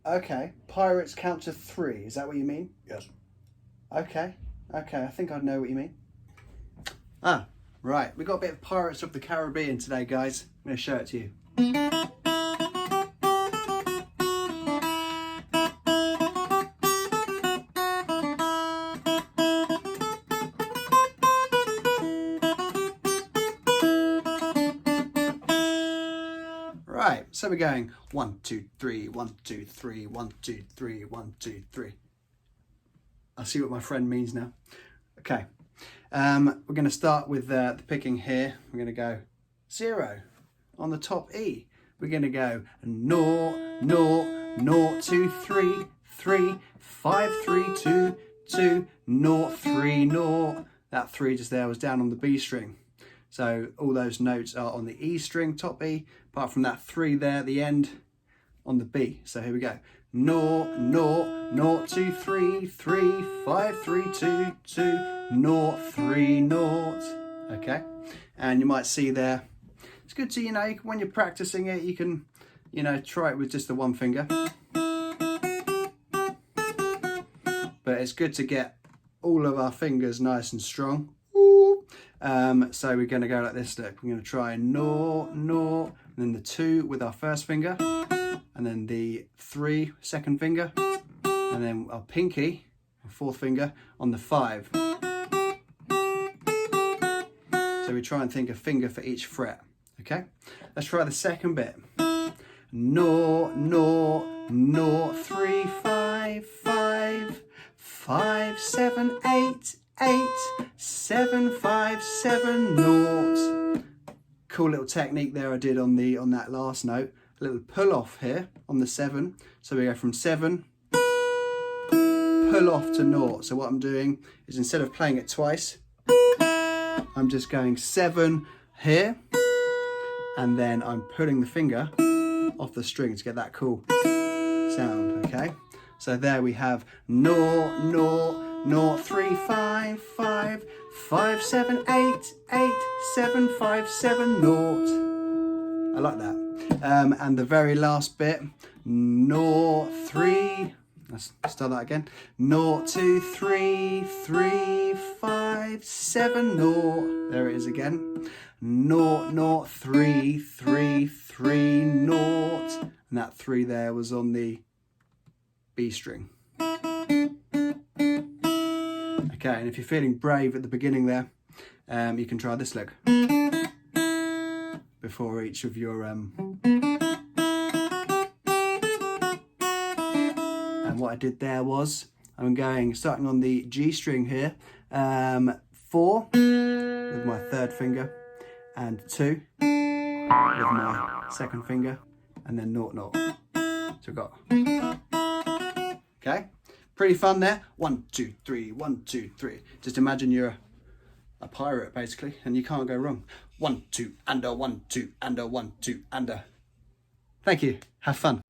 Okay, pirates count to 3. Is that what you mean? Yes. Okay, I think I know what you mean. Ah, right. We've got a bit of Pirates of the Caribbean today, guys. I'm going to show it to you. Right, so we're going 1, 2, 3, 1, 2, 3, 1, 2, 3, 1, 2, 3. I see what my friend means now. Okay, we're going to start with the picking here. We're going to go 0 on the top E. We're going to go 0, 0, 0, 2, 3, 3, 5, 3, 2, 2, 0, 3, 0. That 3 just there was down on the B string. So all those notes are on the E string, top E, apart from that 3 there at the end on the B. So here we go. 0, 0, 0, 2, 3, 3, 5, 3, 2, 2, 0, 3, 0. Okay, and you might see there, it's good to, when you're practicing it, you can, try it with just the one finger. But it's good to get all of our fingers nice and strong. So we're going to go like this. Look, we're going to try 0, 0, and then the 2 with our first finger, and then the 3 second finger, and then our pinky, our fourth finger, on the 5. So we try and think a finger for each fret. Okay, let's try the second bit. 0, 0, 0, 3, 5, 5, 5, 7, 8, 8, 7, 5, 7, 0. Cool little technique there I did on that last note. A little pull off here on the 7. So we go from 7, pull off to 0. So what I'm doing is, instead of playing it twice, I'm just going 7 here, and then I'm pulling the finger off the string to get that cool sound. Okay, so there we have 0, 0, 0, 3, 5, 5, 5, 7, 8, 8, 7, 5, 7, 0. I like that. And the very last bit, 0, 3, let's start that again. 0, 2, 3, 3, 5, 7, 0. There it is again. 0, 0, 3, 3, 3, 0. And that 3 there was on the B string. Okay, and if you're feeling brave at the beginning there, you can try this look before each of your and what I did there was, I'm starting on the G string here, 4 with my third finger, and 2 with my second finger, and then 0, 0. So we've got, okay, pretty fun there. 1, 2, 3, 1, 2, 3. Just imagine you're a pirate basically, and you can't go wrong. 1, 2, and a 1, 2, and a 1, 2, and a. Thank you. Have fun.